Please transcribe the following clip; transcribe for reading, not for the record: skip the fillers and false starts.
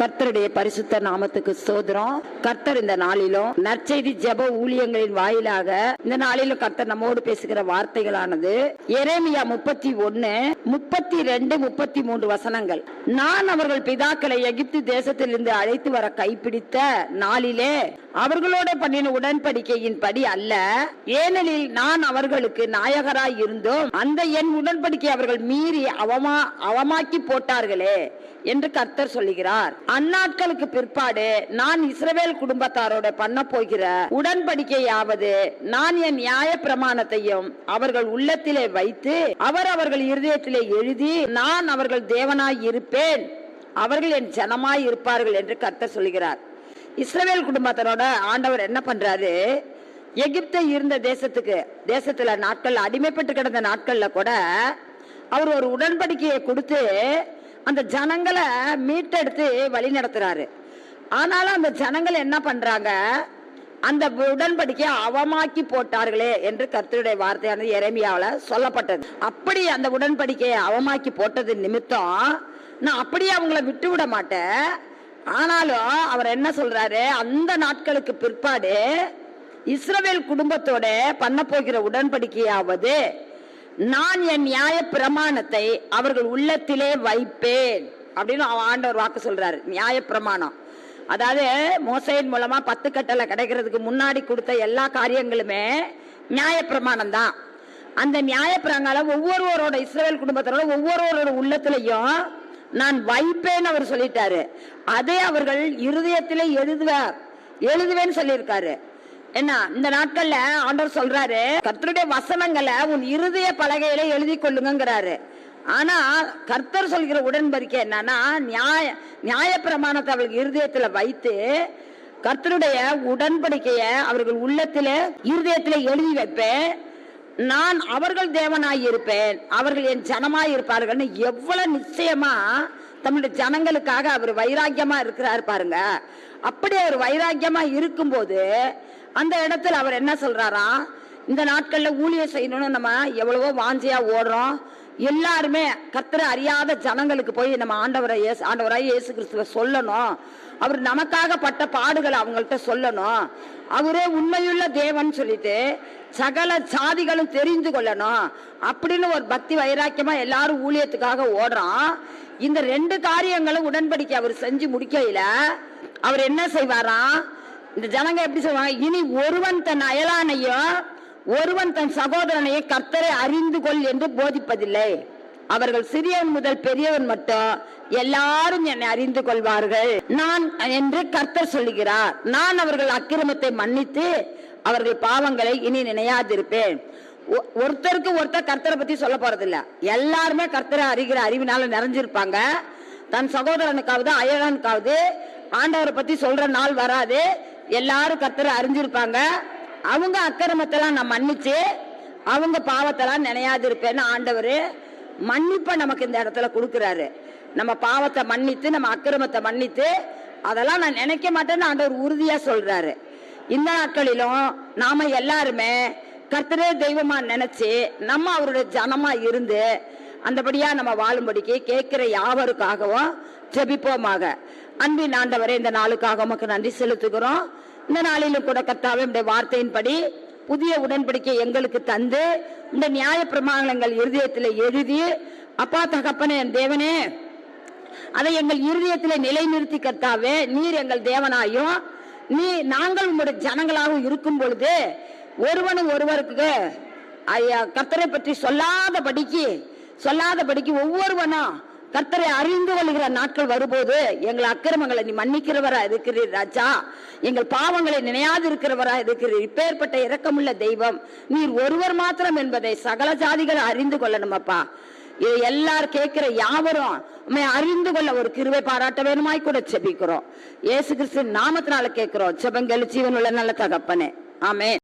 கர்த்தருடைய பரிசுத்த நாமத்துக்கு ஸ்தோத்திரம். கர்த்தர் இந்த நாளிலும் நற்செய்தி ஜெப ஊழியங்களின் வாயிலாக இந்த நாளிலும் கர்த்தர் நம்மோடு பேசுகிற வார்த்தைகளானது எரேமியா 31, 32, 33 வசனங்கள். நான் அவர்கள் பிதாக்களை எகிப்து தேசத்திலிருந்து அழைத்து வர கைப்பிடித்த நாளிலே அவர்களோட பண்ணின உடன்படிக்கையின் படி அல்ல, ஏனெனில் நான் அவர்களுக்கு நாயகராய் இருந்தோம், அந்த என் உடன்படிக்கை அவர்கள் மீறி அவமாக்கி போட்டார்களே என்று கர்த்தர் சொல்லுகிறார். அந்நாட்களுக்கு பிற்பாடு நான் இஸ்ரவேல் குடும்பத்தாரோட பண்ண போகிற உடன்படிக்கையாவது, நான் என் நியாய பிரமாணத்தையும் அவர்கள் உள்ளத்திலே வைத்து அவர்கள் இருதயத்திலே எழுதி, நான் அவர்கள் தேவனாய் இருப்பேன், அவர்கள் என் ஜனமாய் இருப்பார்கள் என்று கர்த்தர் சொல்லுகிறார். இஸ்ரவேல் குடும்பத்தாரோட ஆண்டவர் என்ன பண்றாரு? எகிப்து இருந்த தேசத்துல நாட்கள் அடிமைப்பட்டு கிடந்த நாட்கள்ல கூட அவர் ஒரு உடன்படிக்கையை கொடுத்து அந்த ஜனங்களை மீட்டெடுத்து வழி நடத்துறாரு. ஆனாலும் அந்த ஜனங்கள் என்ன பண்றாங்க? அந்த உடன்படிக்கையை அவமாக்கி போட்டார்களே என்று கர்த்தருடைய வார்த்தையானது எரேமியாவுல சொல்லப்பட்டது. அப்படி அந்த உடன்படிக்கையை அவமாக்கி போட்டது நிமித்தம் நான் அப்படியே அவங்கள விட்டு விட மாட்டேன். ஆனாலும் அவர் என்ன சொல்றாரு? அந்த நாட்களுக்கு பிற்பாடு இஸ்ரவேல் குடும்பத்தோட பண்ண போகிற உடன்படிக்கையாவது, நான் என் நியாய பிரமாணத்தை அவர்கள் உள்ளத்திலே வைப்பேன் அப்படின்னு ஆண்டவர் வாக்கு சொல்றாரு. நியாய பிரமாணம் அதாவது மோசையின் மூலமா 10 கட்டளை கிடைக்கிறதுக்கு முன்னாடி கொடுத்த எல்லா காரியங்களுமே நியாய பிரமாணம் தான். அந்த நியாய பிரகாரம் ஒவ்வொருவரோட இஸ்ரவேல் குடும்பத்தோட ஒவ்வொருவரோட உள்ளத்திலையும் நான் வைப்பேன்னு அவர் சொல்லிட்டாரு. அதே அவர்கள் இருதயத்திலே எழுதுவேன்னு சொல்லியிருக்காரு. என்ன, இந்த நாட்கள்ல ஆண்டவர் சொல்றாரு, கர்த்தருடைய வசனங்களை உன் இருதய பலகையில எழுதி கொள்ளுங்கிறாரு. ஆனா கர்த்தர் சொல்கிற உடன்படிக்கை என்னன்னா, நியாய பிரமாணத்தை அவர்கள் இருதயத்துல வைத்து கர்த்தருடைய உடன்படிக்கைய அவர்கள் உள்ளத்தில இருதயத்தில எழுதி வைப்பேன், நான் அவர்கள் தேவனாய் இருப்பேன், அவர்கள் என் ஜனமாய் இருப்பார்கள். எவ்வளவு நிச்சயமா தம்முடைய ஜனங்களுக்காக அவர் வைராக்கியமா இருக்கிறார் பாருங்க. அப்படி அவர் வைராக்கியமா இருக்கும் போது அந்த இடத்துல அவர் என்ன சொல்றாரா? இந்த நாட்கள்ல ஊழியம் செய்யணும்னு நம்ம எவ்வளவோ வாஞ்சியா ஓடுறோம். எல்லாருமே கர்த்தரை அறியாத ஜனங்களுக்கு போய் நம்ம ஆண்டவராய் இயேசு கிறிஸ்துவ சொல்லணும், அவர் நமக்காக பட்ட பாடுகளை அவங்கள்ட்ட சொல்லணும், அவரே உண்மையுள்ள தேவன் சொல்லிட்டு சகல ஜாதிகளும் தெரிந்து கொள்ளணும் அப்படின்னு ஒரு பக்தி வைராக்கியமா எல்லாரும் ஊழியத்துக்காக ஓடுறோம். இந்த 2 காரியங்களும் உடன்படிக்கை அவர் செஞ்சு முடிக்கையில அவர் என்ன செய்வாராம்? இந்த ஜனங்க எப்படி சொல்லுவாங்க? இனி ஒருவன் தன் அயலானையும் ஒருவன் தன் சகோதரனையும் கர்த்தரை அறிந்து கொள் என்று போதிப்பதில்லை, அவர்கள் சிறியவன் முதல் பெரியவன் மட்டும் எல்லாரும் என்னை அறிந்து கொள்வார்கள் நான் என்று கர்த்தர் சொல்லுகிறார். நான் அவர்கள் அக்கிரமத்தை மன்னித்து அவர்கள் பாவங்களை இனி நினையாதிருப்பேன். ஒருத்தருக்கு ஒருத்தர் கர்த்தரை பத்தி சொல்ல போறதில்ல, எல்லாருமே கர்த்தரை அறிகிற அறிவினால நிறைஞ்சிருப்பாங்க. தன் சகோதரனுக்காவது அயலானுக்காவது ஆண்டவரை பத்தி சொல்ற நாள் வராது. எல்லாரும் கர்த்தரை அறிஞ்சிருப்பாங்க. அவங்க அக்கிரமத்தெல்லாம் நான் மன்னிச்சு அவங்க பாவத்தெல்லாம் நினையாது இருப்பேன்னு ஆண்டவர் மன்னிப்ப நமக்கு இந்த இடத்துல கொடுக்கிறாரு. நம்ம பாவத்தை மன்னித்து நம்ம அக்கிரமத்தை மன்னித்து அதெல்லாம் நான் நினைக்க மாட்டேன்னு ஆண்டவர் உறுதியா சொல்றாரு. இந்த நாட்களிலும் நாம எல்லாருமே கர்த்தரே தெய்வமா நினைச்சு நம்ம அவருடைய ஜனமா இருந்து அந்தபடியா நம்ம வாழும்படிக்கு கேட்கிற யாவருக்காகவும் ஜெபிப்போமாக. அன்பின் ஆண்டவரே, இந்த நாளுக்காக உமக்கு நன்றி செலுத்துகிறோம். இந்த நாளிலும் கூட கர்த்தாவே உம்முடைய வார்த்தையின்படி புதிய உடன்படிக்கை எங்களுக்கு தந்து இந்த நியாய பிரமாணங்கள் இருதயத்தில் எழுதி, அப்பா தகப்பனே என் தேவனே, அதை எங்கள் இருதயத்திலே நிலைநிறுத்தி கர்த்தாவே, நீர் எங்கள் தேவனாயும் நாங்கள் உங்களுடைய ஜனங்களாகவும் இருக்கும் பொழுது ஒருவனும் ஒருவருக்கு கர்த்தரை பற்றி சொல்லாதபடிக்கு ஒவ்வொருவனும் கர்த்தரை அறிந்து கொள்கிற நாட்கள் வரும்போது எங்கள் அக்கிரமங்களை நீ மன்னிக்கிறவரா இருக்கிறீர் ராஜா, எங்கள் பாவங்களை நினையாது இருக்கிறவரா இருக்கிறீர். இப்பேற்பட்ட இரக்கமுள்ள தெய்வம் நீர் ஒருவர் மாத்திரம் என்பதை சகல ஜாதிகளை அறிந்து கொள்ளணும் அப்பா. இது எல்லாரும் கேட்கிற யாவரும் அறிந்து கொள்ள ஒரு கிருபை பாராட்ட வேணுமாய் கூட செபிக்கிறோம். இயேசு கிறிஸ்து நாமத்தினால கேட்கிறோம். ஜெபங்கள் ஜீவனுள்ள நல்ல தகப்பனே, ஆமென்.